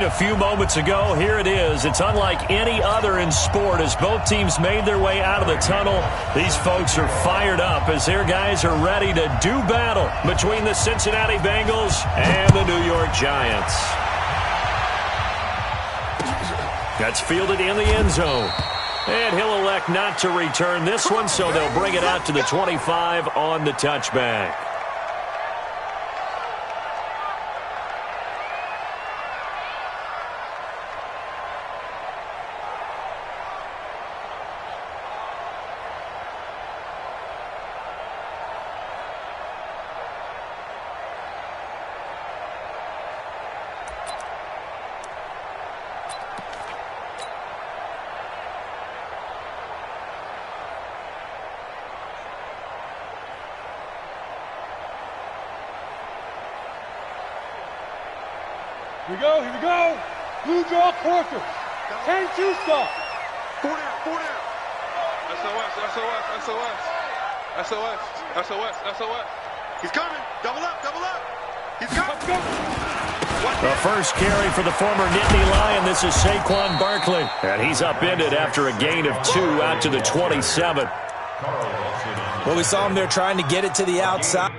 a few moments ago. Here it is. It's unlike any other in sport as both teams made their way out of the tunnel. These folks are fired up as their guys are ready to do battle between the Cincinnati Bengals and the New York Giants. That's fielded in the end zone. And he'll elect not to return this one, so they'll bring it out to the 25 on the touchback. Here we go. Blue draw quarter. 10-2 stop. 4 down. SOS. He's coming. Double up. He's coming. The first carry for the former Nittany Lion. This is Saquon Barkley. And he's upended after a gain of 2 out to the 27. Well, we saw him there trying to get it to the outside.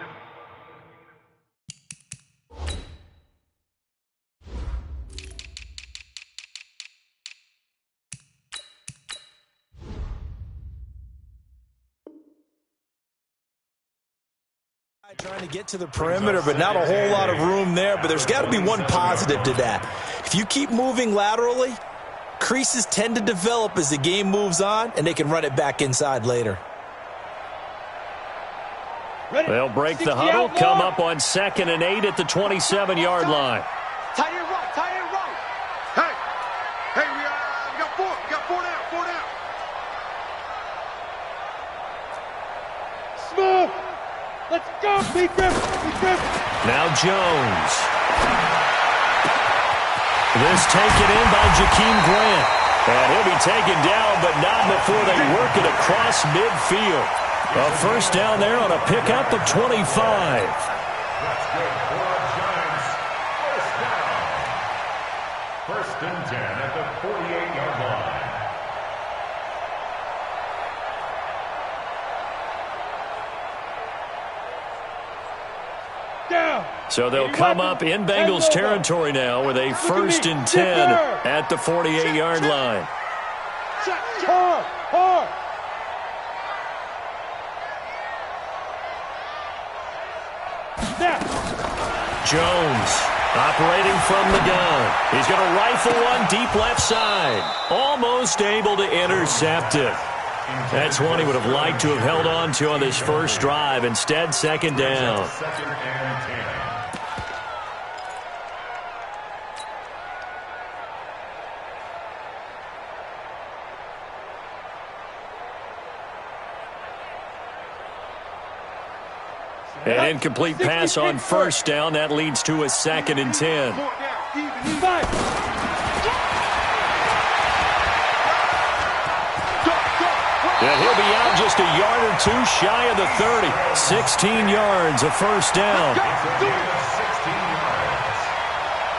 Trying to get to the perimeter, but not a whole lot of room there. But there's got to be one positive to that. If you keep moving laterally, creases tend to develop as the game moves on, and they can run it back inside later. They'll break the huddle, come up on 2nd and 8 at the 27-yard line. Tight end right. Hey, we got 4. We got 4 down. Smooth. Let's go, Big Griff. Now Jones. This taken in by Jakeem Grant. And he'll be taken down, but not before they work it across midfield. A first down there on a pickup of 25. First and 10 at the 48-yard line. So they'll come up in Bengals territory now with a 1st and 10 at the 48-yard line. Hard. Jones operating from the gun. He's going to rifle one deep left side. Almost able to intercept it. That's one he would have liked to have held on to on this first drive. Instead, 2nd down. An incomplete pass on first down. That leads to a 2nd and 10. And he'll be out just a yard or 2 shy of the 30. 16 yards, a first down. 16 yards.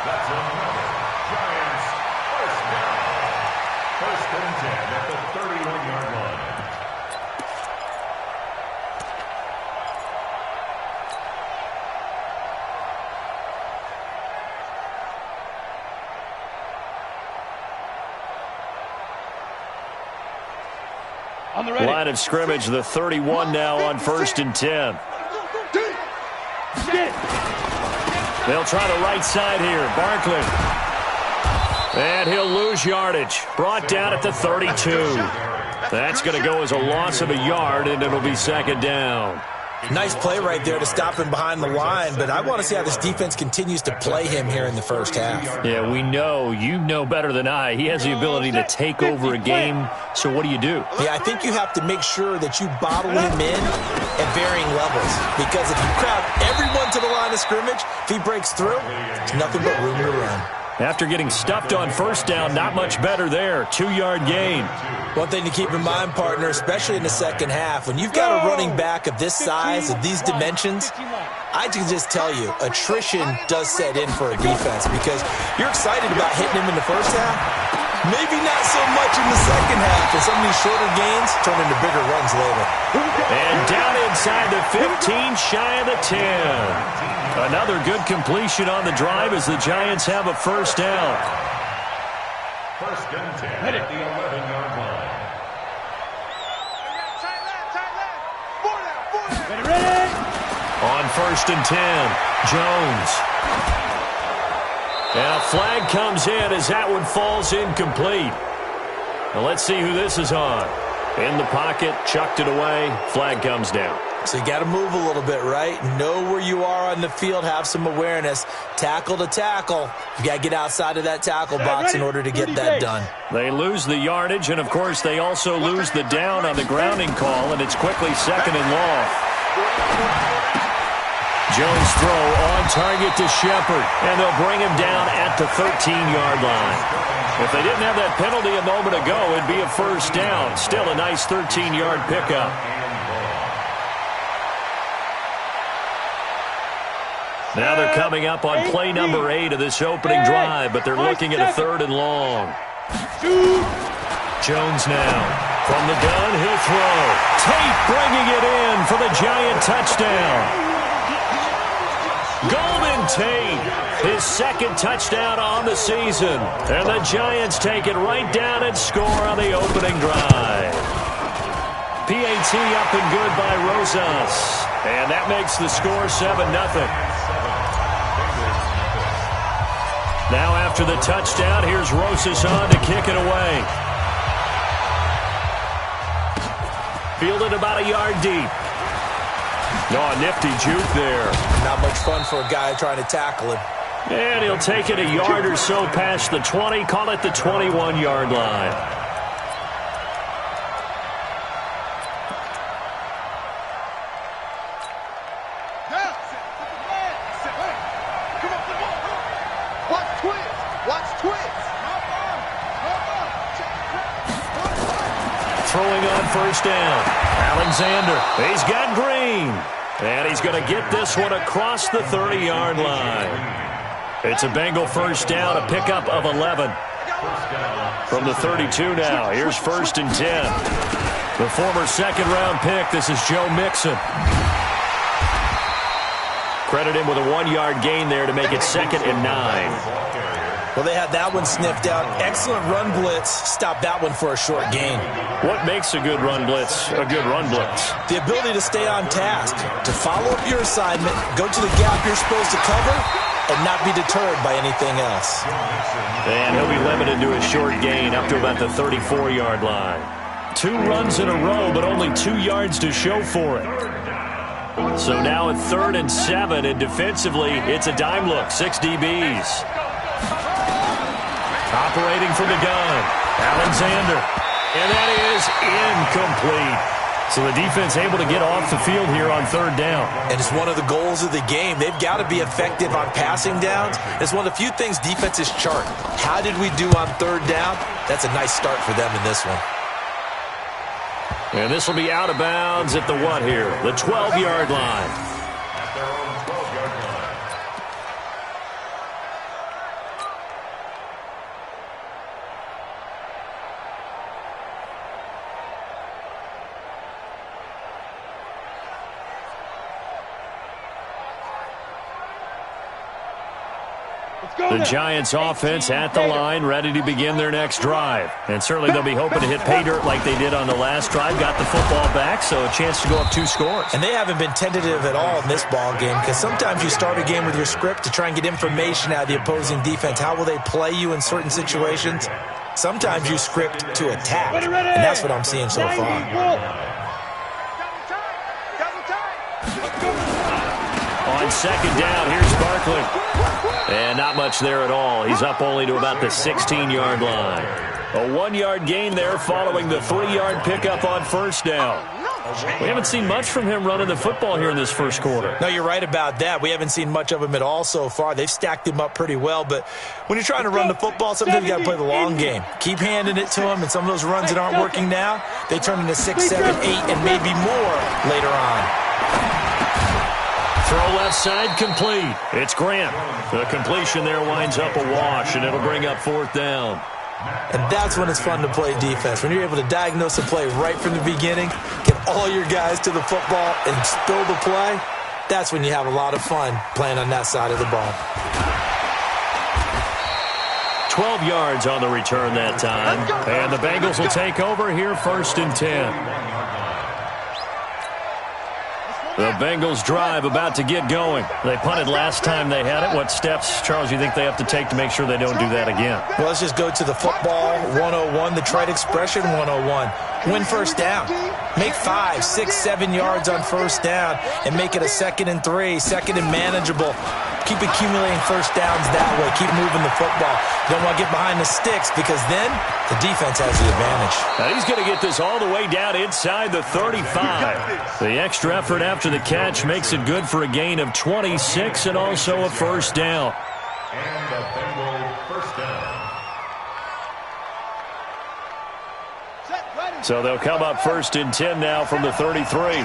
That's another Giants first down. 1st and 10 at the 31-yard line. Line of scrimmage, the 31 now on 1st and 10. They'll try the right side here. Barkley. And he'll lose yardage. Brought down at the 32. That's going to go as a loss of a yard, and it'll be 2nd down. Nice play right there to stop him behind the line, but I want to see how this defense continues to play him here in the first half. Yeah, we know. You know better than I. He has the ability to take over a game, so what do you do? Yeah, I think you have to make sure that you bottle him in at varying levels, because if you crowd everyone to the line of scrimmage, if he breaks through, it's nothing but room to run. After getting stuffed on first down, not much better there. 2-yard gain. One thing to keep in mind, partner, especially in the second half, when you've got a running back of this size, of these dimensions, I can just tell you, attrition does set in for a defense because you're excited about hitting him in the first half. Maybe not so much in the second half, and some of these shorter gains turn into bigger runs later. And down inside the 15, shy of the 10. Another good completion on the drive as the Giants have a first down. First and 10 at the 11-yard line. Ready? On first and 10, Jones. And a flag comes in as that one falls incomplete. Now let's see who this is on. In the pocket, chucked it away, flag comes down. So you got to move a little bit, right? Know where you are on the field, have some awareness. Tackle to tackle. You got to get outside of that tackle box in order to get that done. They lose the yardage, and of course they also lose the down on the grounding call, and it's quickly second and long. Jones throw on target to Shepard, and they'll bring him down at the 13-yard line. If they didn't have that penalty a moment ago, it'd be a first down. Still a nice 13-yard pickup. Now they're coming up on play number 8 of this opening drive, but they're looking at a third and long. Jones now. From the gun, he'll throw. Tate bringing it in for the Giant touchdown. Golden Tate, his second touchdown on the season. And the Giants take it right down and score on the opening drive. PAT up and good by Rosas. And that makes the score 7-0. Now after the touchdown, here's Rosas on to kick it away. Fielded about a yard deep. Oh, a nifty juke there. Not much fun for a guy trying to tackle him. And he'll take it a yard or so past the 20, call it the 21-yard line. Throwing on first down. Alexander, he's got Green. And he's going to get this one across the 30-yard line. It's a Bengal first down, a pickup of 11. From the 32 now, here's first and 10. The former second-round pick, this is Joe Mixon. Credit him with a 1-yard gain there to make it second and 9. Well, they had that one sniffed out. Excellent run blitz. Stop that one for a short gain. What makes a good run blitz a good run blitz? The ability to stay on task, to follow up your assignment, go to the gap you're supposed to cover, and not be deterred by anything else. And he'll be limited to a short gain up to about the 34-yard line. 2 runs in a row, but only 2 yards to show for it. So now at 3rd and 7, and defensively, it's a dime look, 6 DBs. Operating from the gun, Alexander. And that is incomplete. So the defense able to get off the field here on 3rd down. And it's one of the goals of the game. They've got to be effective on passing downs. It's one of the few things defenses chart. How did we do on 3rd down? That's a nice start for them in this one. And this will be out of bounds at the what here? The 12-yard line. The Giants offense at the line, ready to begin their next drive. And certainly they'll be hoping to hit pay dirt like they did on the last drive. Got the football back, so a chance to go up 2 scores. And they haven't been tentative at all in this ball game, because sometimes you start a game with your script to try and get information out of the opposing defense. How will they play you in certain situations? Sometimes you script to attack, and that's what I'm seeing so far. On second down, here's Barkley. And not much there at all. He's up only to about the 16-yard line. A 1-yard gain there following the 3-yard pickup on first down. We haven't seen much from him running the football here in this first quarter. No, you're right about that. We haven't seen much of him at all so far. They've stacked him up pretty well, but when you're trying to run the football, sometimes you got to play the long game. Keep handing it to him, and some of those runs that aren't working now, they turn into 6, 7, 8, and maybe more later on. Throw left side complete. It's Grant. The completion there winds up a wash, and it'll bring up 4th down. And that's when it's fun to play defense. When you're able to diagnose a play right from the beginning, get all your guys to the football, and spill the play, that's when you have a lot of fun playing on that side of the ball. 12 yards on the return that time. And the Bengals will take over here 1st and 10. The Bengals drive about to get going. They punted last time they had it. What steps, Charles, you think they have to take to make sure they don't do that again? Well, let's just go to the football 101, the trite expression 101. Win first down. Make 5, 6, 7 yards on first down and make it a 2nd and 3, 2nd and manageable. Keep accumulating first downs that way. Keep moving the football. You don't want to get behind the sticks because then the defense has the advantage. Now he's going to get this all the way down inside the 35. The extra effort after the catch makes it good for a gain of 26 and also a first down. And the Bengals first down. So they'll come up 1st and 10 now from the 33.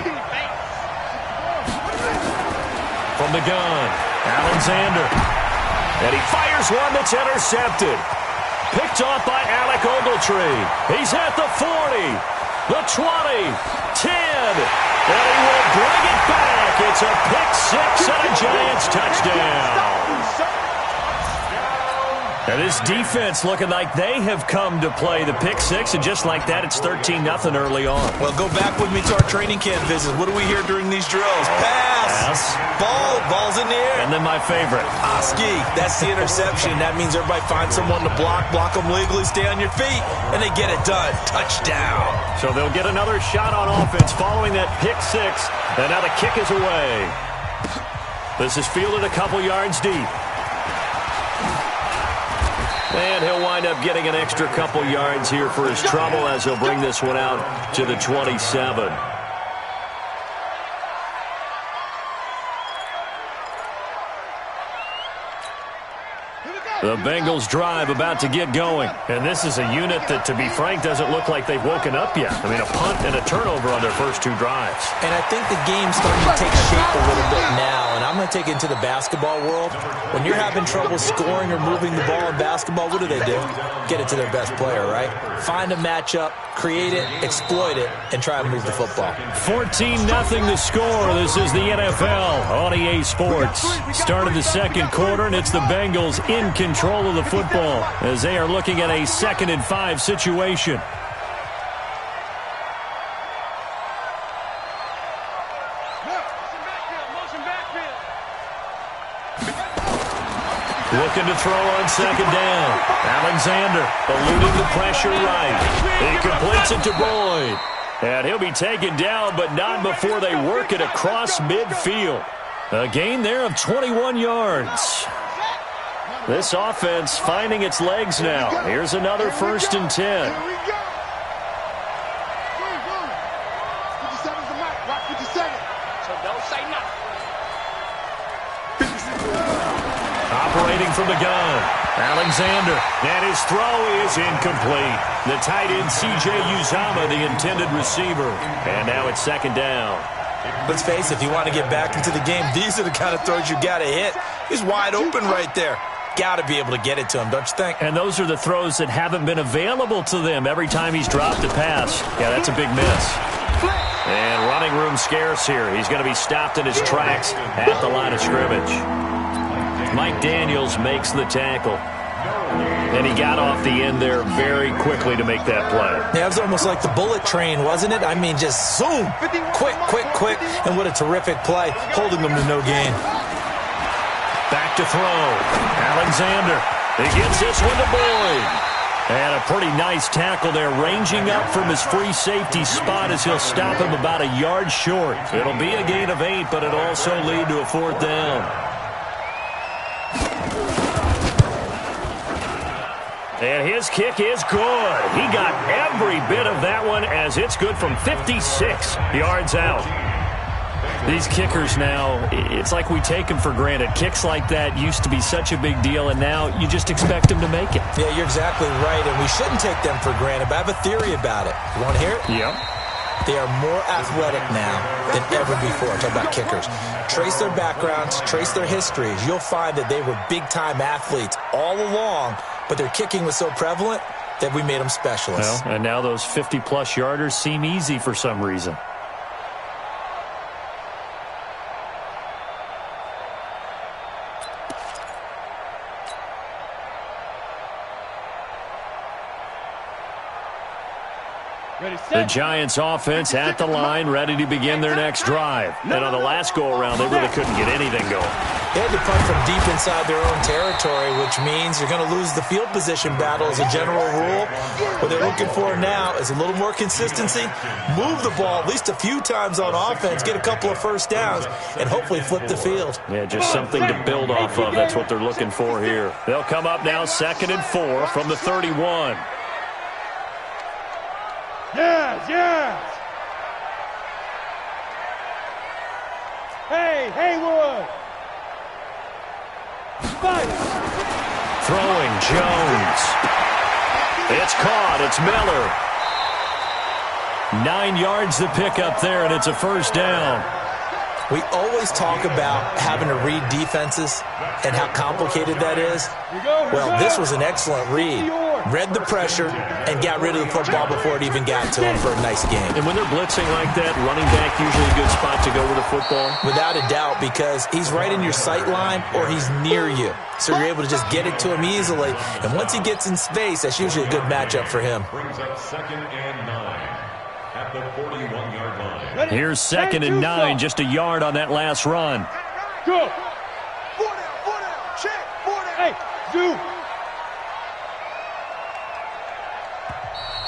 From the gun, Alexander. And he fires one that's intercepted. Picked off by Alec Ogletree. He's at the 40, the 20, 10. And he will bring it back. It's a pick 6 and a Giants touchdown. And this defense looking like they have come to play the pick 6, and just like that, it's 13-0 early on. Well, go back with me to our training camp visits. What do we hear during these drills? Pass. Ball's in the air. And then my favorite. Ski. That's the interception. That means everybody finds someone to block them legally, stay on your feet, and they get it done. Touchdown. So they'll get another shot on offense following that pick 6, and now the kick is away. This is fielded a couple yards deep. And he'll wind up getting an extra couple yards here for his trouble as he'll bring this one out to the 27. The Bengals drive about to get going. And this is a unit that, to be frank, doesn't look like they've woken up yet. I mean, a punt and a turnover on their first 2 drives. And I think the game's starting to take shape a little bit now. And I'm going to take it into the basketball world. When you're having trouble scoring or moving the ball in basketball, what do? Get it to their best player, right? Find a matchup, create it, exploit it, and try and move the football. 14-0 the score. This is the NFL on EA Sports. Start of the second quarter, and it's the Bengals in control of the football as they are looking at a 2nd and 5 situation. Looking to throw on 2nd down. Alexander eluding the pressure right. He completes it to Boyd. And he'll be taken down, but not before they work it across midfield. A gain there of 21 yards. This offense finding its legs now. Here's another 1st and 10. Operating from the gun, Alexander, and his throw is incomplete. The tight end, C.J. Uzomah, the intended receiver. And now it's 2nd down. Let's face it, if you want to get back into the game, these are the kind of throws you got to hit. He's wide open right there. Got to be able to get it to him, don't you think? And those are the throws that haven't been available to them every time he's dropped a pass. Yeah, that's a big miss. And running room scarce here. He's going to be stopped in his tracks at the line of scrimmage. Mike Daniels makes the tackle. And he got off the end there very quickly to make that play. Yeah, it was almost like the bullet train, wasn't it? I mean, just zoom. Quick. And what a terrific play, holding them to no gain. Back to throw. Alexander. He gets this one to Boyd. And a pretty nice tackle there, ranging up from his free safety spot as he'll stop him about a yard short. It'll be a gain of 8, but it'll also lead to a 4th down. And his kick is good. He got every bit of that one as it's good from 56 yards out. These kickers now, it's like we take them for granted. Kicks like that used to be such a big deal, and now you just expect them to make it. Yeah, you're exactly right, and we shouldn't take them for granted, but I have a theory about it. You want to hear it? Yep. They are more athletic now than ever before. I'm talking about kickers. Trace their backgrounds, trace their histories. You'll find that they were big-time athletes all along, but their kicking was so prevalent that we made them specialists. Well, and now those 50-plus yarders seem easy for some reason. The Giants offense at the line, ready to begin their next drive. And on the last go-around, they really couldn't get anything going. They had to punt from deep inside their own territory, which means you're going to lose the field position battle as a general rule. What they're looking for now is a little more consistency, move the ball at least a few times on offense, get a couple of first downs, and hopefully flip the field. Yeah, just something to build off of. That's what they're looking for here. They'll come up now 2nd and 4 from the 31. Yes, yes. Hey, Haywood. Fight. Throwing Jones. It's caught. It's Miller. 9 yards to pick up there, and it's a first down. We always talk about having to read defenses and how complicated that is. Well, this was an excellent read. Read the pressure and got rid of the football before it even got to him for a nice game. And when they're blitzing like that, running back usually a good spot to go with the football? Without a doubt, because he's right in your sight line or he's near you. So you're able to just get it to him easily. And once he gets in space, that's usually a good matchup for him. Brings up 2nd and 9 at the 41-yard line. Here's 2nd and 9, just a yard on that last run. Go. 4 down, check, 4 down. Hey, do.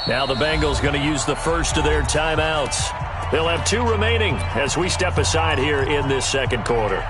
Now the Bengals going to use the first of their timeouts. They'll have 2 remaining as we step aside here in this second quarter.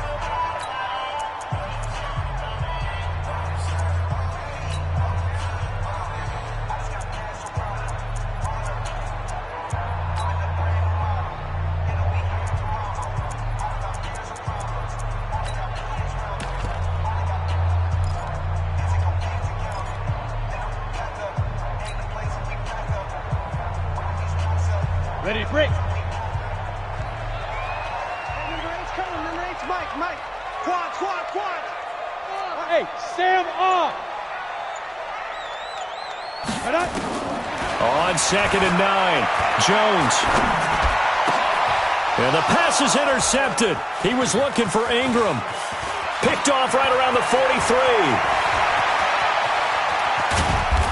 Ready to break. Number 8's coming, number 8's Mike. Quad. Hey, Sam off. On 2nd and 9, Jones. And the pass is intercepted. He was looking for Ingram. Picked off right around the 43.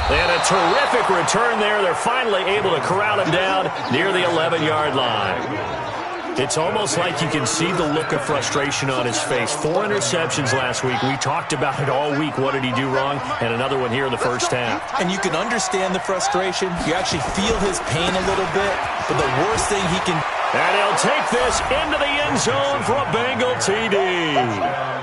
And a terrific return there. They're finally able to corral him down near the 11-yard line. It's almost like you can see the look of frustration on his face. 4 interceptions last week. We talked about it all week. What did he do wrong? And another one here in the first half. And you can understand the frustration. You actually feel his pain a little bit. But the worst thing he can... And he'll take this into the end zone for a Bengal TD.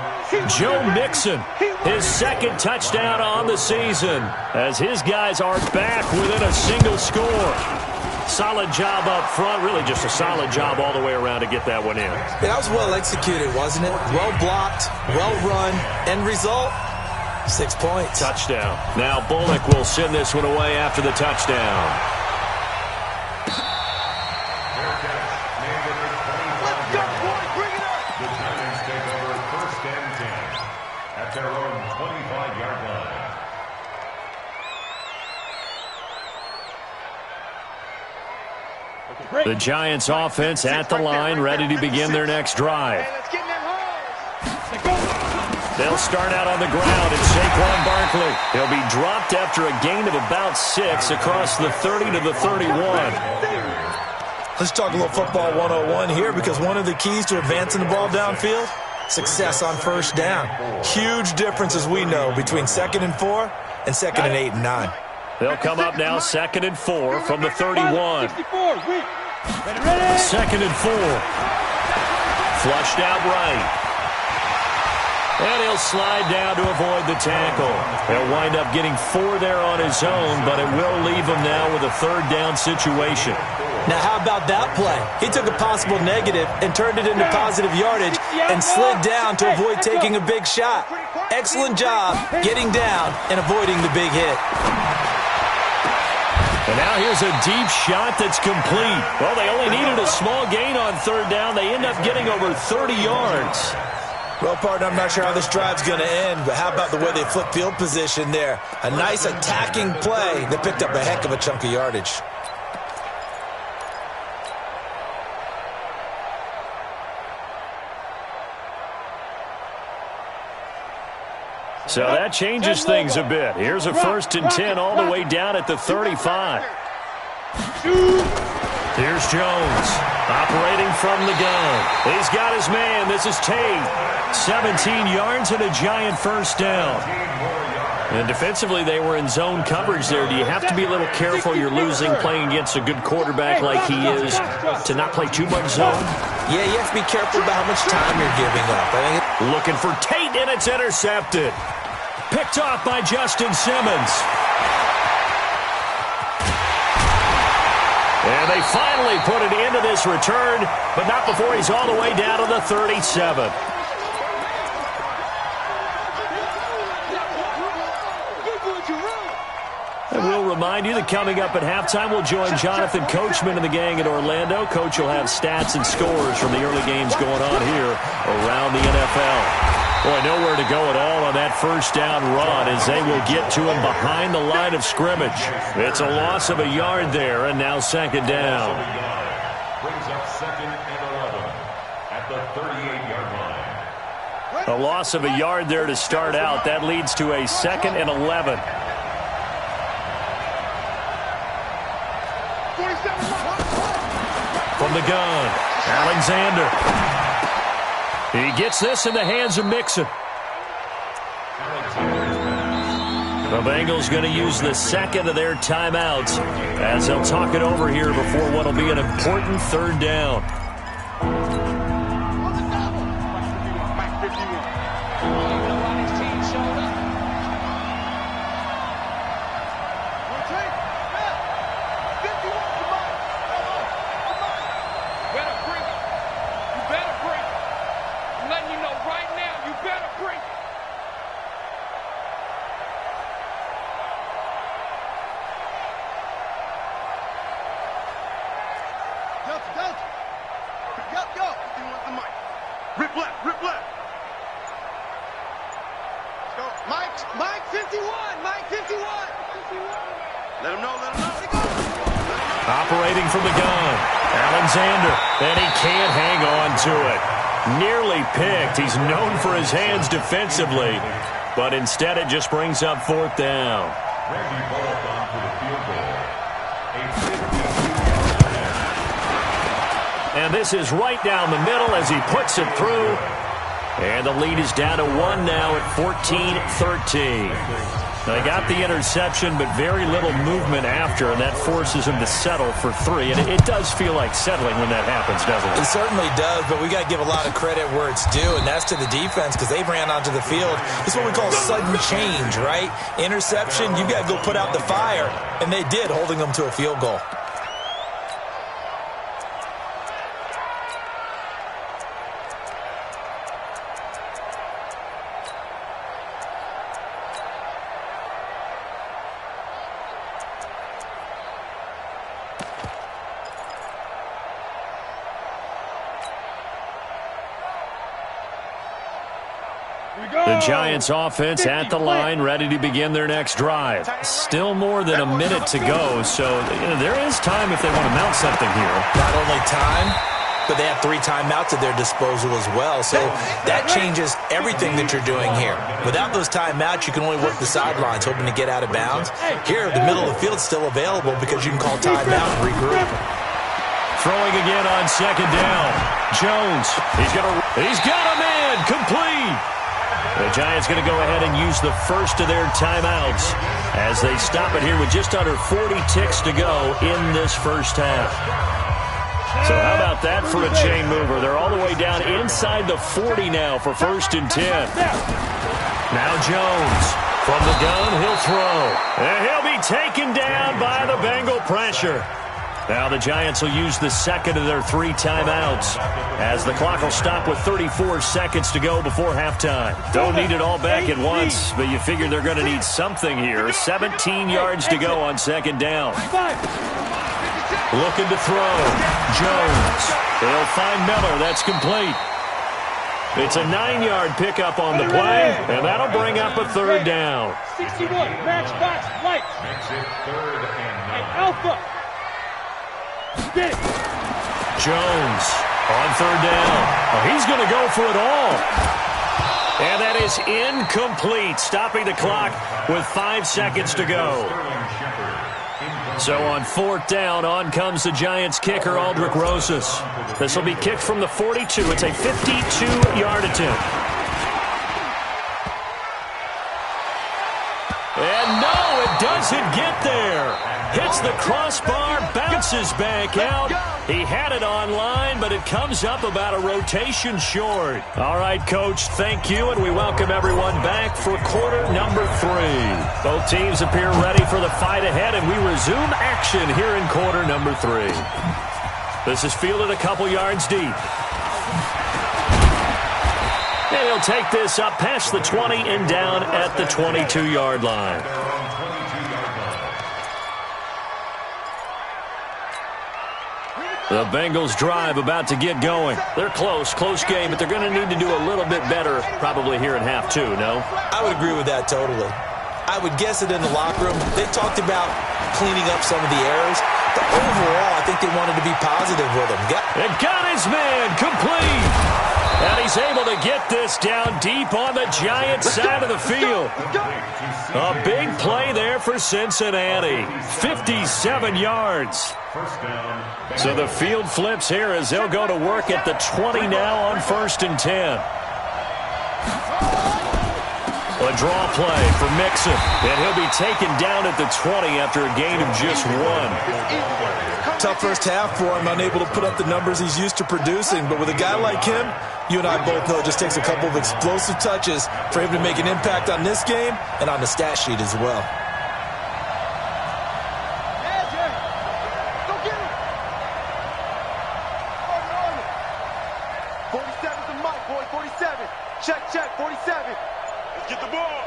Joe Mixon, his 2nd touchdown on the season, as his guys are back within a single score. Solid job up front, really just a solid job all the way around to get that one in. That was well executed, wasn't it? Well blocked, well run, end result, 6 points. Touchdown. Now Bullock will send this one away after the touchdown. The Giants take over 1st and 10 at their own 25-yard line. The Giants offense at the line, ready to begin their next drive. They'll start out on the ground, and Saquon Barkley. He'll be dropped after a gain of about 6 across the 30 to the 31. Let's talk a little football 101 here, because one of the keys to advancing the ball downfield, success on first down. Huge difference, as we know, between 2nd and 4 and 2nd and 8 and 9. They'll come up now 2nd and 4 from the 31. 2nd and 4. Flushed out right. And he'll slide down to avoid the tackle. He'll wind up getting 4 there on his own, but it will leave him now with a 3rd down situation. Now, how about that play? He took a possible negative and turned it into positive yardage and slid down to avoid taking a big shot. Excellent job getting down and avoiding the big hit. And now here's a deep shot that's complete. Well, they only needed a small gain on third down. They end up getting over 30 yards. Well, partner, I'm not sure how this drive's going to end, but how about the way they flip field position there? A nice attacking play that picked up a heck of a chunk of yardage. So that changes things a bit. Here's a 1st and 10 all the way down at the 35. Here's Jones operating from the gun. He's got his man. This is Tate. 17 yards and a giant first down. And defensively, they were in zone coverage there. Do you have to be a little careful? You're losing playing against a good quarterback like he is to not play too much zone? Yeah, you have to be careful about how much time you're giving up. Looking for Tate, and it's intercepted. Picked off by Justin Simmons. And they finally put an end to this return, but not before he's all the way down to the 37. And we'll remind you that coming up at halftime, we'll join Jonathan Coachman and the gang at Orlando. Coach will have stats and scores from the early games going on here around the NFL. Boy, nowhere to go at all on that first down run as they will get to him behind the line of scrimmage. It's a loss of a yard there, and now 2nd down. Brings up 2nd and 11 at the 38-yard line. A loss of a yard there to start out. That leads to a 2nd and 11. From the gun, Alexander. He gets this in the hands of Mixon. The Bengals going to use the 2nd of their timeouts as they'll talk it over here before what will be an important 3rd down. Operating from the gun, Alexander, and he can't hang on to it. Nearly picked. He's known for his hands defensively, but instead it just brings up 4th down. And this is right down the middle as he puts it through. And the lead is down to 1 now at 14-13. They got the interception, but very little movement after, and that forces him to settle for 3. And it does feel like settling when that happens, doesn't it? It certainly does, but we got to give a lot of credit where it's due, and that's to the defense because they ran onto the field. It's what we call sudden change, right? Interception, you got to go put out the fire, and they did, holding them to a field goal. The Giants offense at the line, ready to begin their next drive. Still more than a minute to go, so there is time if they want to mount something here. Not only time, but they have 3 timeouts at their disposal as well, so that changes everything that you're doing here. Without those timeouts, you can only work the sidelines, hoping to get out of bounds. Here, the middle of the field is still available because you can call timeout and regroup. Throwing again on 2nd down. Jones, he's got a man, complete. The Giants going to go ahead and use the first of their timeouts as they stop it here with just under 40 ticks to go in this first half. So how about that for a chain mover? They're all the way down inside the 40 now for 1st and 10. Now Jones from the gun, he'll throw. And he'll be taken down by the Bengal pressure. Now the Giants will use the second of their 3 timeouts as the clock will stop with 34 seconds to go before halftime. Don't need it all back at once, but you figure they're going to need something here. 17 yards to go on second down. Looking to throw. Jones. They'll find Miller. That's complete. It's a 9-yard pickup on the play, and that'll bring up a third down. 61, matchbox, lights. Makes it 3rd and 9. Alpha. Get it. Jones on third down. Oh, he's going to go for it all. And that is incomplete, stopping the clock with 5 seconds to go. So on fourth down, on comes the Giants kicker, Aldrich Rosas. This will be kicked from the 42. It's a 52-yard attempt. And no, it doesn't get there. Hits the crossbar, bounces back out. He had it online, but it comes up about a rotation short. All right, Coach, thank you, and we welcome everyone back for quarter number 3. Both teams appear ready for the fight ahead, and we resume action here in quarter number 3. This is fielded a couple yards deep. And he'll take this up past the 20 and down at the 22-yard line. The Bengals drive about to get going. They're close game, but they're going to need to do a little bit better probably here in half 2, no? I would agree with that totally. I would guess it in the locker room. They talked about cleaning up some of the errors, but overall, I think they wanted to be positive with them. And got his man complete. And he's able to get this down deep on the Giants side of the field. A big play there for Cincinnati. 57 yards. So the field flips here as they'll go to work at the 20 now on 1st and 10. A draw play for Mixon, and he'll be taken down at the 20 after a gain of just 1. Tough first half for him, unable to put up the numbers he's used to producing. But with a guy like him, you and I both know it just takes a couple of explosive touches for him to make an impact on this game and on the stat sheet as well. Check, 47. Let's get the ball.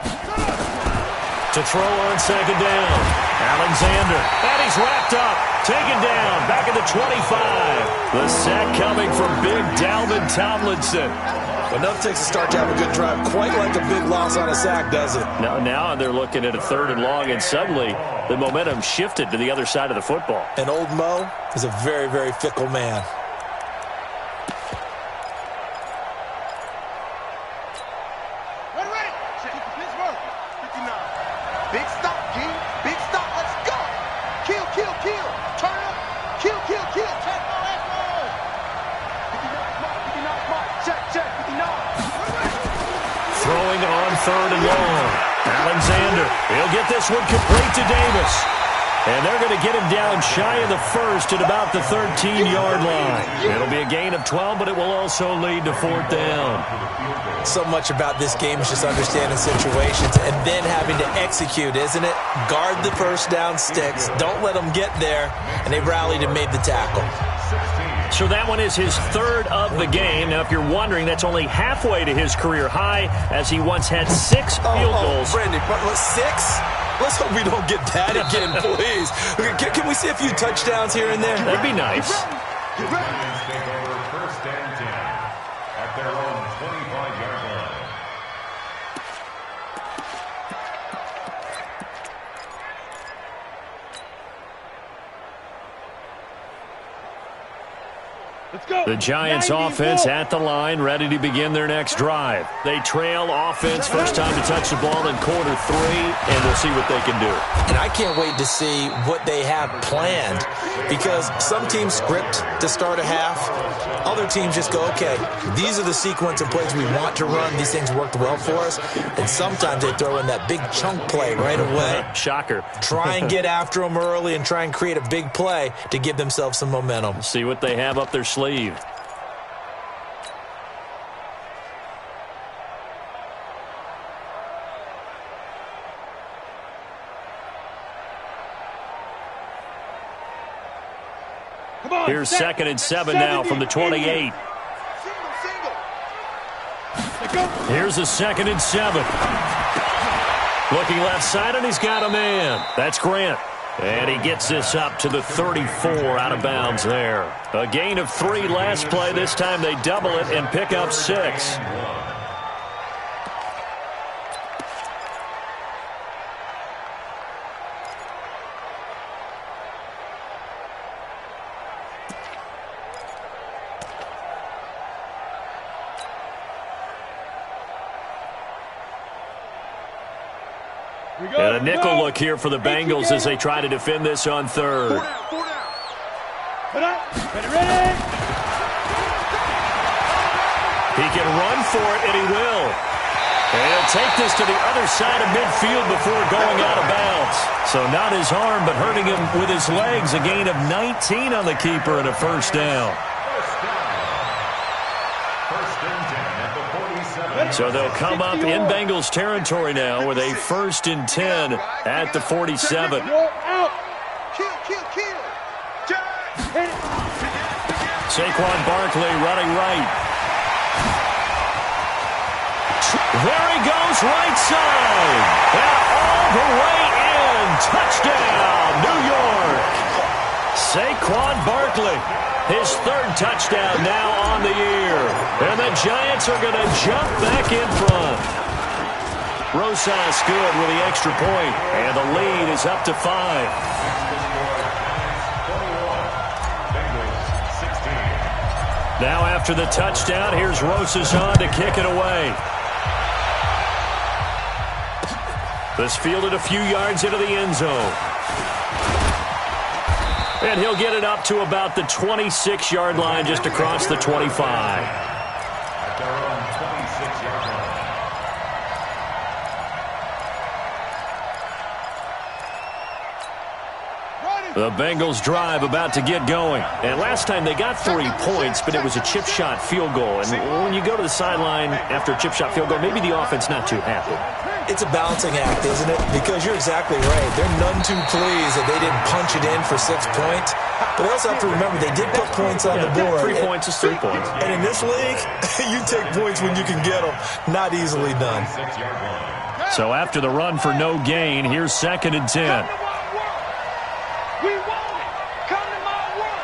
To throw on second down. Alexander. And he's wrapped up. Taken down. Back at the 25. The sack coming from big Dalvin Tomlinson. Enough takes a start to have a good drive. Quite like a big loss on a sack, does it? Now they're looking at a 3rd and long, and suddenly the momentum shifted to the other side of the football. And old Mo is a very, very fickle man. Big stop, G. Big stop. Let's go. Kill. Turn up. Kill. Check my last roll. 59 mark. Check. 59. Throwing on 3rd and long. Alexander. He'll get this one complete to Davis. And they're going to get him down shy of the 1st at about the 13-yard line. It'll be a gain of 12, but it will also lead to 4th down. So much about this game is just understanding situations and then having to execute, isn't it? Guard the first down sticks. Don't let them get there. And they rallied and made the tackle. So that one is his 3rd of the game. Now, if you're wondering, that's only halfway to his career high, as he once had 6 field goals. Brandon, 6? Let's hope we don't get that again, please. Can we see a few touchdowns here and there? That'd be nice. Take over 1st and 10 at their own 25-yard line. The Giants offense at the line, ready to begin their next drive. They trail offense, first time to touch the ball in quarter 3, and we'll see what they can do. And I can't wait to see what they have planned, because some teams script to start a half. Other teams just go, okay, these are the sequence of plays we want to run. These things worked well for us. And sometimes they throw in that big chunk play right away. Shocker. Try and get after them early and try and create a big play to give themselves some momentum. See what they have up their sleeve. Here's 2nd and 7 now from the 28. Here's a 2nd and 7. Looking left side, and he's got a man. That's Grant. And he gets this up to the 34 out of bounds there. A gain of 3 last play. This time they double it and pick up 6. And a nickel look here for the Bengals as they try to defend this on 3rd. He can run for it, and he will. And he'll take this to the other side of midfield before going out of bounds. So not his arm, but hurting him with his legs. A gain of 19 on the keeper and a first down. So they'll come up in Bengals territory now with a 1st and 10 at the 47. Saquon Barkley running right. There he goes, right side. And all the way in. Touchdown, New York. Saquon Barkley. His 3rd touchdown now on the year. And the Giants are going to jump back in front. Rosas good with the extra point. And the lead is up to 5. Now after the touchdown, here's Rosas on to kick it away. This fielded a few yards into the end zone. And he'll get it up to about the 26-yard line just across the 25. At their own 26-yard line. The Bengals drive about to get going. And last time they got 3 points, but it was a chip shot field goal. And when you go to the sideline after a chip shot field goal, maybe the offense not too happy. It's a balancing act, isn't it? Because you're exactly right. They're none too pleased that they didn't punch it in for 6 points. But they also have to remember they did put points on the board. 3 points is 3 points. And in this league, you take points when you can get them. Not easily done. So after the run for no gain, here's 2nd and 10. We want it. Come to my work.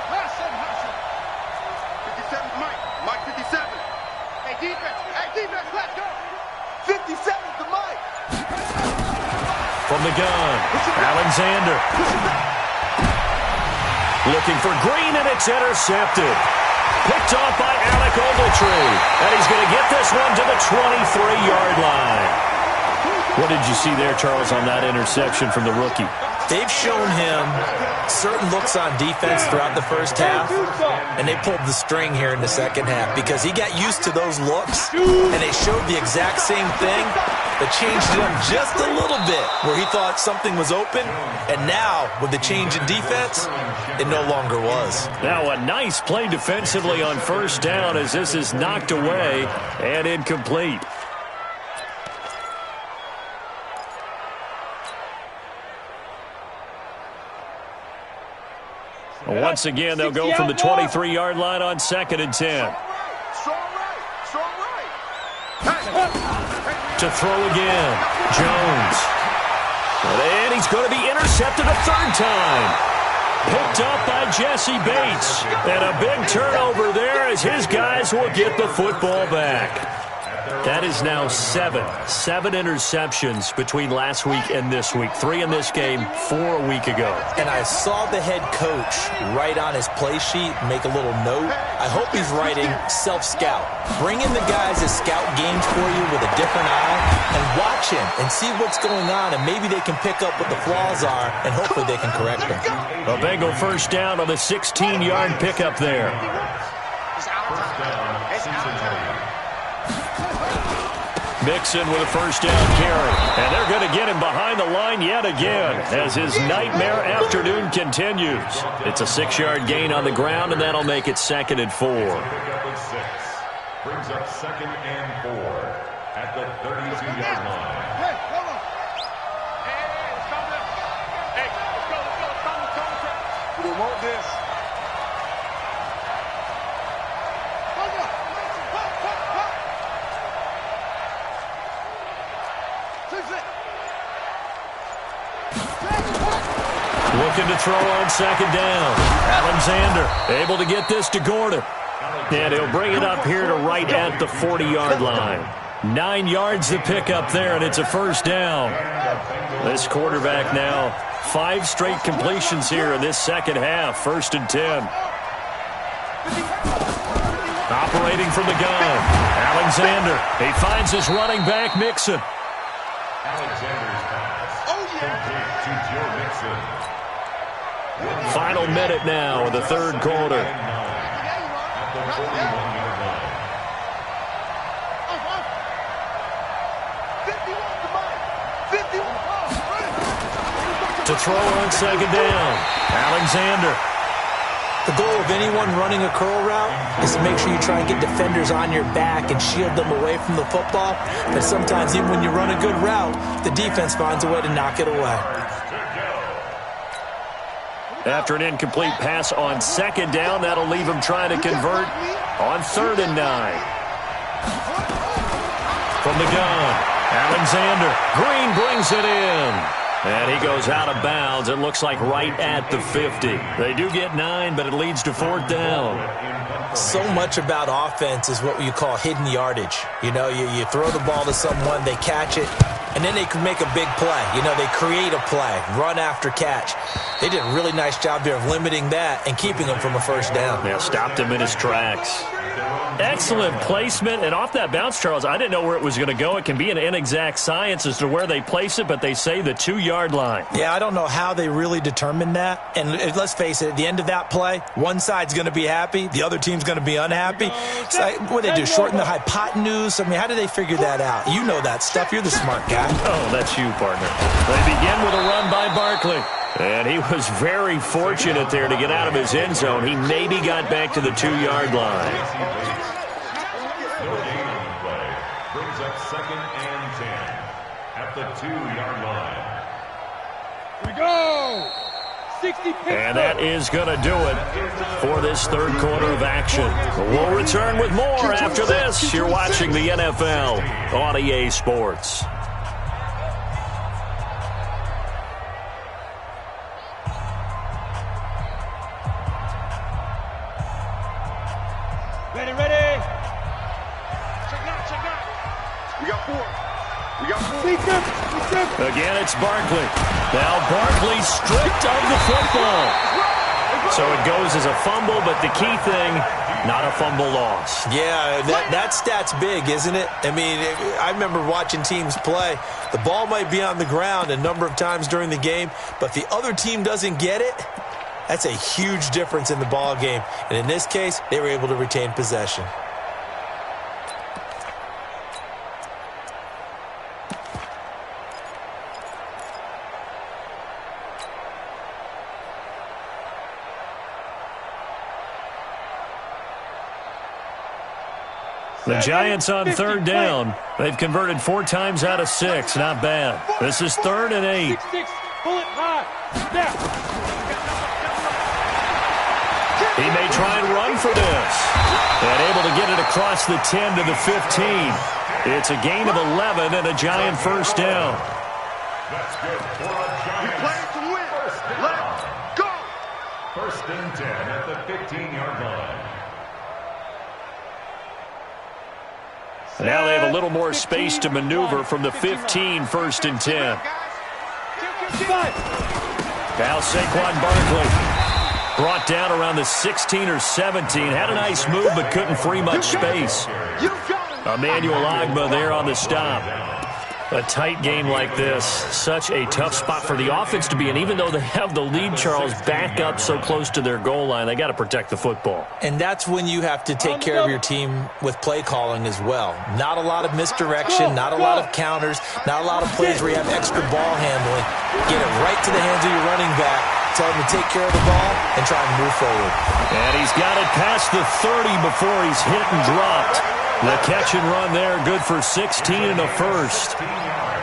Hustle. 57 is Mike. Mike 57. Hey, defense, let's go. 57 is the Mike. From the gun, Alexander. Looking for Green, and it's intercepted. Picked off by Alec Ogletree. And he's going to get this one to the 23-yard line. What did you see there, Charles, on that interception from the rookie? They've shown him certain looks on defense throughout the first half, and they pulled the string here in the second half because he got used to those looks, and they showed the exact same thing, but changed it up just a little bit where he thought something was open, and now with the change in defense, it no longer was. Now a nice play defensively on 1st down as this is knocked away and incomplete. Once again, they'll go from the 23-yard line on 2nd and 10. Strong right. To throw again, Jones. And he's going to be intercepted a 3rd time. Picked up by Jesse Bates. And a big turnover there as his guys will get the football back. That is now 7 interceptions between last week and this week. 3 in this game, 4 a week ago. And I saw the head coach write on his play sheet, make a little note. I hope he's writing self-scout. Bring in the guys that scout games for you with a different eye and watch him and see what's going on, and maybe they can pick up what the flaws are, and hopefully they can correct them. A Bengal 1st down on the 16-yard pickup there. Mixon with a 1st down carry. And they're going to get him behind the line yet again as his nightmare afternoon continues. It's a 6-yard gain on the ground, and that'll make it 2nd and 4. Brings up 2nd and 4 at the 32-yard line. Hey, hold on. Hey, Looking to throw on second down. Alexander able to get this to Gordon. And he'll bring it up here to right at the 40-yard line. 9 yards to pick up there, and it's a first down. This quarterback now 5 straight completions here in this second half. 1st and 10. Operating from the gun. Alexander. He finds his running back, Mixon. Alexander's pass. Complete to Joe Mixon. Final minute now in the third quarter. At the 41-yard line. To throw on second down. Alexander. The goal of anyone running a curl route is to make sure you try and get defenders on your back and shield them away from the football. But sometimes even when you run a good route, the defense finds a way to knock it away. After an incomplete pass on second down, that'll leave him trying to convert on 3rd and 9. From the gun, Alexander. Green brings it in. And he goes out of bounds. It looks like right at the 50. They do get 9, but it leads to 4th down. So much about offense is what you call hidden yardage. You know, you throw the ball to someone, they catch it, and then they can make a big play. You know, they create a play, run after catch. They did a really nice job there of limiting that and keeping him from a first down. Yeah, stopped him in his tracks. Excellent placement, and off that bounce, Charles, I didn't know where it was going to go. It can be an inexact science as to where they place it, but they say the 2-yard line. Yeah, I don't know how they really determined that. And let's face it, at the end of that play, one side's going to be happy, the other team's going to be unhappy. So, what do they do, shorten the hypotenuse? I mean, how do they figure that out? You know that stuff. You're the smart guy. Oh, that's you, partner. They begin with a run by Barkley. And he was very fortunate there to get out of his end zone. He maybe got back to the 2-yard line. No gain on the play. Brings up 2nd and 10 at the 2-yard line. Here we go. 60 And that is going to do it for this third quarter of action. We'll return with more after this. You're watching the NFL on EA Sports. Ready. Check out. We got 4. Beat them. Again, it's Barkley. Now Barkley stripped of the football. So it goes as a fumble, but the key thing, not a fumble loss. Yeah, that stat's big, isn't it? I mean, I remember watching teams play. The ball might be on the ground a number of times during the game, but if the other team doesn't get it, that's a huge difference in the ball game. And in this case, they were able to retain possession. The Giants on 3rd down. They've converted 4 times out of 6. Not bad. This is 3rd and 8. 6. Pull it high. Snap. He may try and run for this. And able to get it across the 10 to the 15. It's a gain of 11 and a Giant first down. That's good for a Giants. Playing to win. Let's go. 1st and 10 at the 15-yard line. Now they have a little more space to maneuver from the 15, 1st and 10. Now Saquon Barkley brought down around the 16 or 17. Had a nice move, but couldn't free much space. Emmanuel Ogbah there on the stop. A tight game like this, such a tough spot for the offense to be in. Even though they have the lead, Charles, back up so close to their goal line, they got to protect the football. And that's when you have to take care of your team with play calling as well. Not a lot of misdirection, not a lot of counters, not a lot of plays where you have extra ball handling. Get it right to the hands of your running back. Tell him to take care of the ball and try and move forward. And he's got it past the 30 before he's hit and dropped. The catch and run there, good for 16 and a first.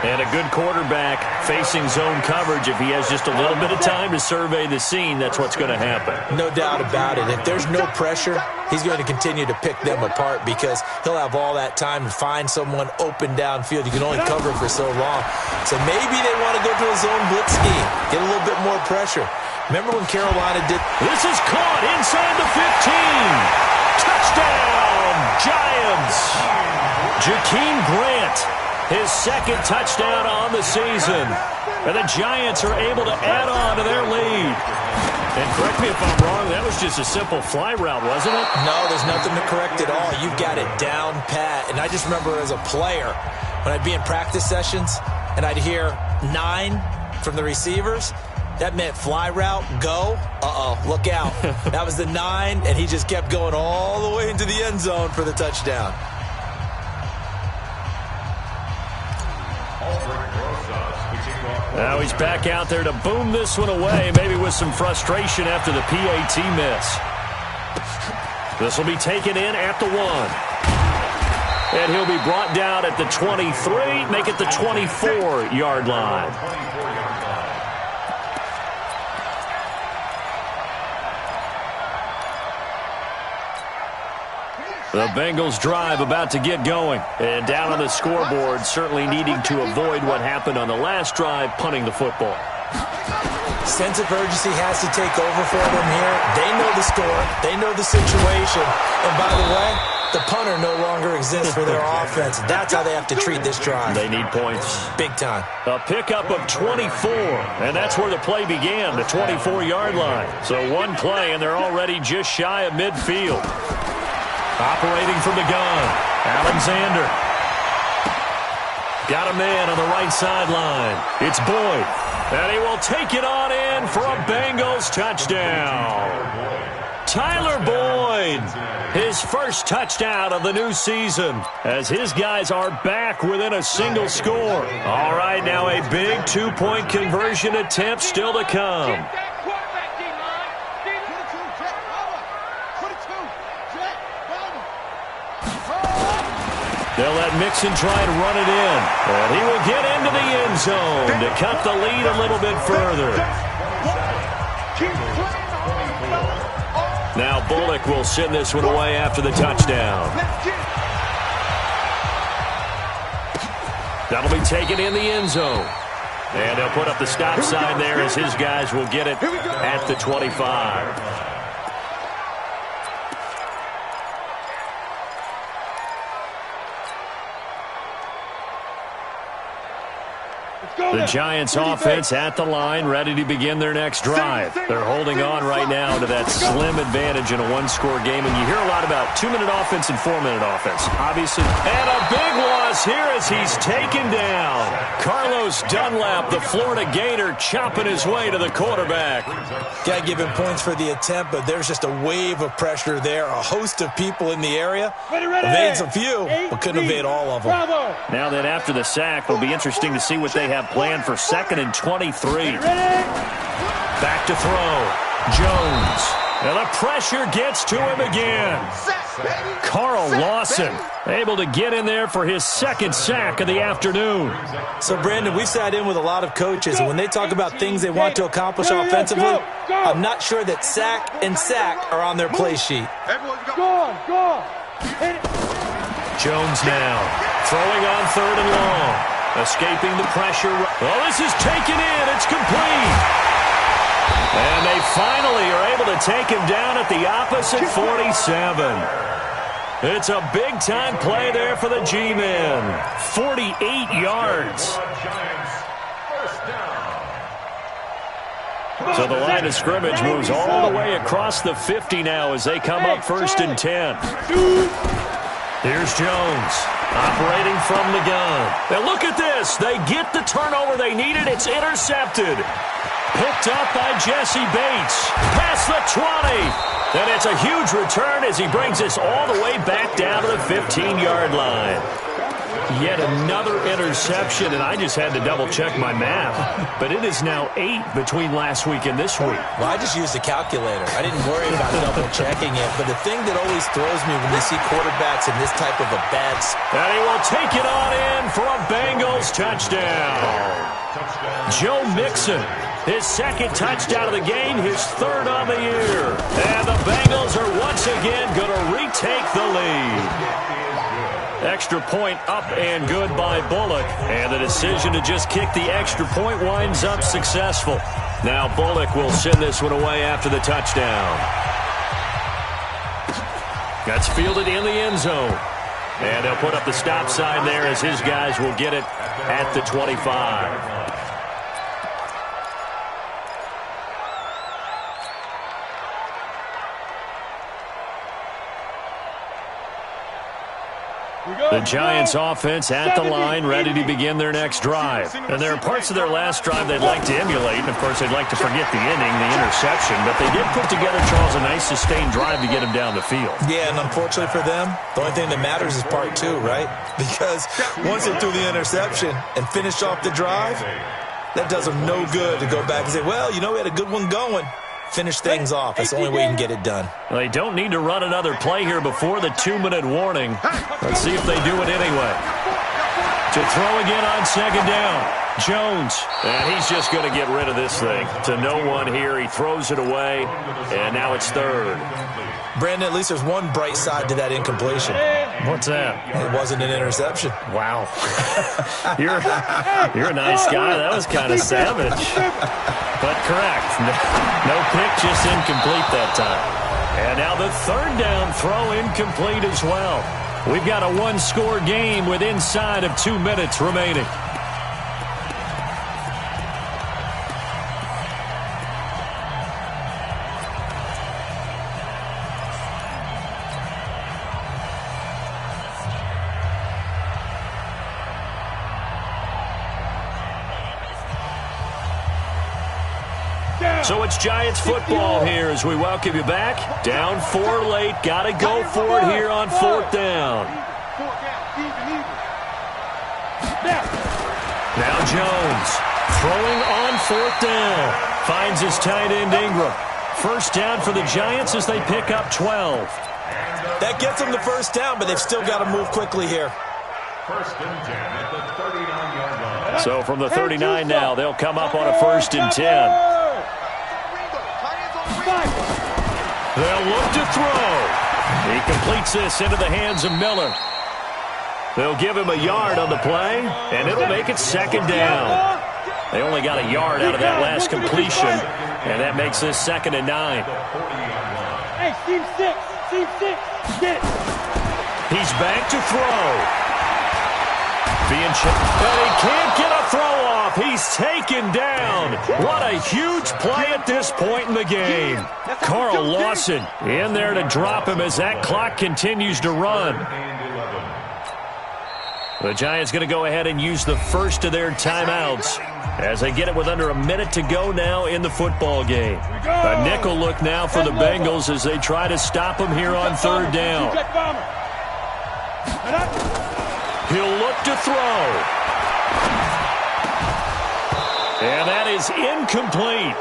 And a good quarterback facing zone coverage. If he has just a little bit of time to survey the scene, that's what's going to happen. No doubt about it. If there's no pressure, he's going to continue to pick them apart because he'll have all that time to find someone open downfield. You can only cover for so long. So maybe they want to go to a zone blitz scheme, get a little bit more pressure. Remember when Carolina did... This is caught inside the 15. Touchdown, Giants. Jakeem Grant, his second touchdown on the season. And the Giants are able to add on to their lead. And correct me if I'm wrong, that was just a simple fly route, wasn't it? No, there's nothing to correct at all. You've got it down pat. And I just remember as a player, when I'd be in practice sessions and I'd hear 9 from the receivers, that meant fly route, go. Look out. That was the 9, and he just kept going all the way into the end zone for the touchdown. Now he's back out there to boom this one away, maybe with some frustration after the PAT miss. This will be taken in at the 1. And he'll be brought down at the 23, make it the 24-yard line. The Bengals drive about to get going. And down on the scoreboard, certainly needing to avoid what happened on the last drive, punting the football. Sense of urgency has to take over for them here. They know the score. They know the situation. And by the way, the punter no longer exists for their offense. That's how they have to treat this drive. They need points. Big time. A pickup of 24, and that's where the play began, the 24-yard line. So one play, and they're already just shy of midfield. Operating from the gun, Alexander. Got a man on the right sideline. It's Boyd. And he will take it on in for a Bengals touchdown. Tyler Boyd, his first touchdown of the new season, as his guys are back within a single score. All right, now a big 2-point conversion attempt still to come. They'll let Mixon try to run it in. And he will get into the end zone to cut the lead a little bit further. Now Bullock will send this one away after the touchdown. That'll be taken in the end zone. And they'll put up the stop sign there as his guys will get it at the 25. The Giants offense at the line, ready to begin their next drive. They're holding on right now to that slim advantage in a one-score game. And you hear a lot about 2-minute offense and 4-minute offense. Obviously, and a big loss here as he's taken down. Carlos Dunlap, the Florida Gator, chopping his way to the quarterback. Got to give him points for the attempt, but there's just a wave of pressure there. A host of people in the area. Evades a few, but couldn't evade all of them. Now that after the sack, will be interesting to see what they have planned for 2nd and 23. Back to throw. Jones. And the pressure gets to him again. Carl Lawson able to get in there for his 2nd sack of the afternoon. So, Brandon, we've sat in with a lot of coaches, and when they talk about things they want to accomplish offensively, I'm not sure that sack and sack are on their play sheet. Go. Jones now throwing on 3rd and long. Escaping the pressure. Oh, this is taken in. It's complete. And they finally are able to take him down at the opposite 47. It's a big-time play there for the G-men. 48 yards. So the line of scrimmage moves all the way across the 50 now as they come up 1st and 10. Here's Jones. Operating from the gun. And look at this. They get the turnover they needed. It's intercepted. Picked up by Jesse Bates. Past the 20. And it's a huge return as he brings us all the way back down to the 15-yard line. Yet another interception, and I just had to double-check my math. But it is now 8 between last week and this week. Well, I just used a calculator. I didn't worry about double-checking it. But the thing that always throws me when you see quarterbacks in this type of a bad spot. And he will take it on in for a Bengals touchdown. Joe Mixon, his second touchdown of the game, his third on the year. And the Bengals are once again going to retake the lead. Extra point up and good by Bullock. And the decision to just kick the extra point winds up successful. Now Bullock will send this one away after the touchdown. That's fielded in the end zone. And they'll put up the stop sign there as his guys will get it at the 25. The Giants offense at the line, ready to begin their next drive. And there are parts of their last drive they'd like to emulate. And, of course, they'd like to forget the inning, the interception. But they did put together, Charles, a nice sustained drive to get him down the field. Yeah, and unfortunately for them, the only thing that matters is part 2, right? Because once they threw the interception and finished off the drive, that does them no good to go back and say, well, you know, we had a good one going. Finish things off. That's the only way you can get it done. Well, they don't need to run another play here before the 2-minute warning. Let's see if they do it anyway. To throw again on second down. Jones. And he's just going to get rid of this thing. To no one here. He throws it away. And now it's third. Brandon, at least there's one bright side to that incompletion. What's that? It wasn't an interception. Wow. You're a nice guy. That was kind of savage. But correct. No pick, just incomplete that time. And now the third down throw incomplete as well. We've got a one-score game with inside of 2 minutes remaining. So it's Giants football here as we welcome you back. Down 4 late. Got to go for it here on 4th down. Now Jones throwing on 4th down. Finds his tight end Ingram. First down for the Giants as they pick up 12. That gets them the first down, but they've still got to move quickly here. First and 10 at the 39-yard line. So from the 39 now, they'll come up on a 1st and 10. They'll look to throw. He completes this into the hands of Miller. They'll give him a yard on the play, and it'll make it 2nd down. They only got a yard out of that last completion, and that makes this 2nd and 9. Hey, team 6, get it. He's back to throw. Being checked, but he can't get a throw off. He's taken down. What a huge play at this point in the game. Carl Lawson in there to drop him as that clock continues to run. The Giants going to go ahead and use the first of their timeouts as they get it with under a minute to go now in the football game. A nickel look now for the Bengals as they try to stop him here on 3rd down. He'll look to throw. And that is incomplete.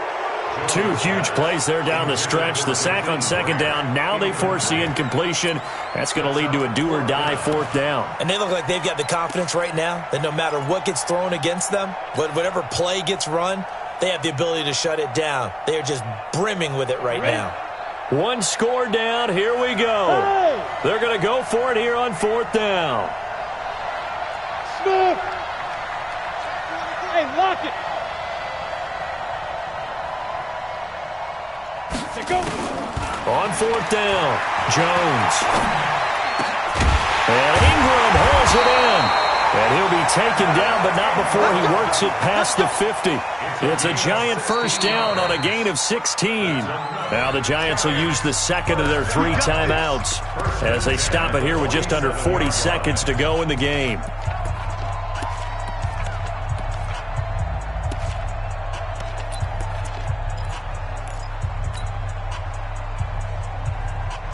2 huge plays there down the stretch. The sack on 2nd down. Now they force the incompletion. That's going to lead to a do-or-die 4th down. And they look like they've got the confidence right now that no matter what gets thrown against them, whatever play gets run, they have the ability to shut it down. They are just brimming with it right now. 1 score down. Here we go. They're going to go for it here on 4th down. Smith. Hey, lock it. On 4th down, Jones. And Ingram holds it in. And he'll be taken down, but not before he works it past the 50. It's a Giant first down on a gain of 16. Now the Giants will use the second of their 3 timeouts as they stop it here with just under 40 seconds to go in the game.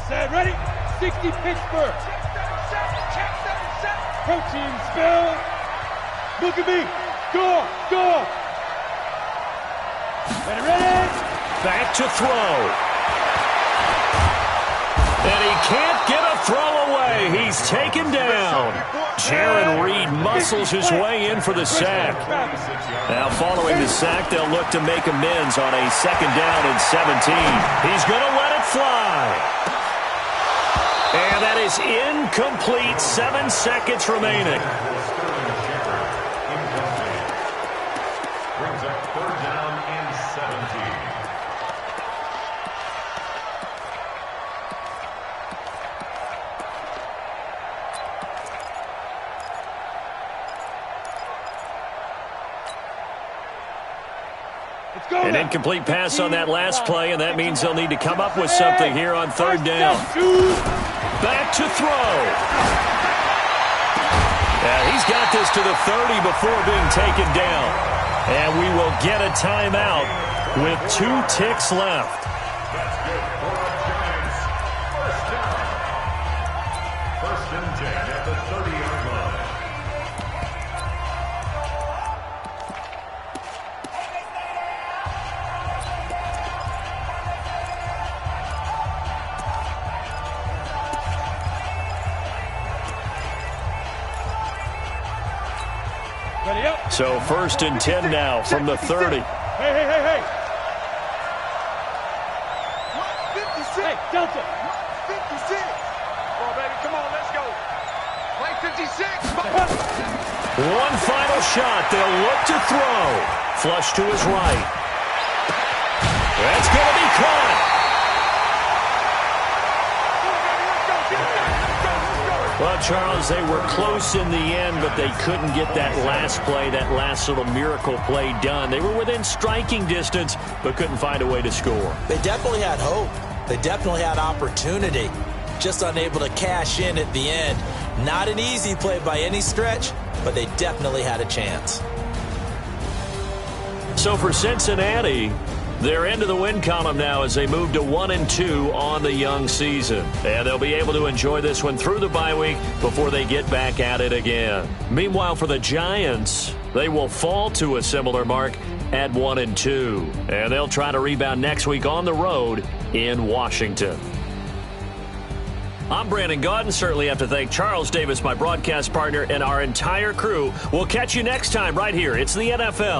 Set, ready? 60 Pittsburgh. Protein spill. Look at me. Score. Score. Ready. Back to throw. And he can't get a throw away. He's taken down. Jaron Reed muscles his way in for the sack. Now following the sack, they'll look to make amends on a 2nd down and 17. He's going to let it fly. And that is incomplete. 7 seconds remaining. Brings up 3rd down and 17. An incomplete pass on that last play, and that means they'll need to come up with something here on 3rd down. Back to throw. And he's got this to the 30 before being taken down. And we will get a timeout with 2 ticks left. That's good for the Giants. 1st down. 1st and 10 at the 30-yard line. So 1st and 10 now from the 30. Hey. 56. Hey, Delta. 56. Come on, baby. Come on, let's go. Play 56. One final shot. They'll look to throw. Flush to his right. That's going to be caught. Well, Charles, they were close in the end, but they couldn't get that last play, that last little miracle play done. They were within striking distance, but couldn't find a way to score. They definitely had hope. They definitely had opportunity. Just unable to cash in at the end. Not an easy play by any stretch, but they definitely had a chance. So for Cincinnati, they're into the win column now as they move to 1-2 on the young season. And they'll be able to enjoy this one through the bye week before they get back at it again. Meanwhile, for the Giants, they will fall to a similar mark at 1-2. And they'll try to rebound next week on the road in Washington. I'm Brandon Gaudin. Certainly have to thank Charles Davis, my broadcast partner, and our entire crew. We'll catch you next time right here. It's the NFL.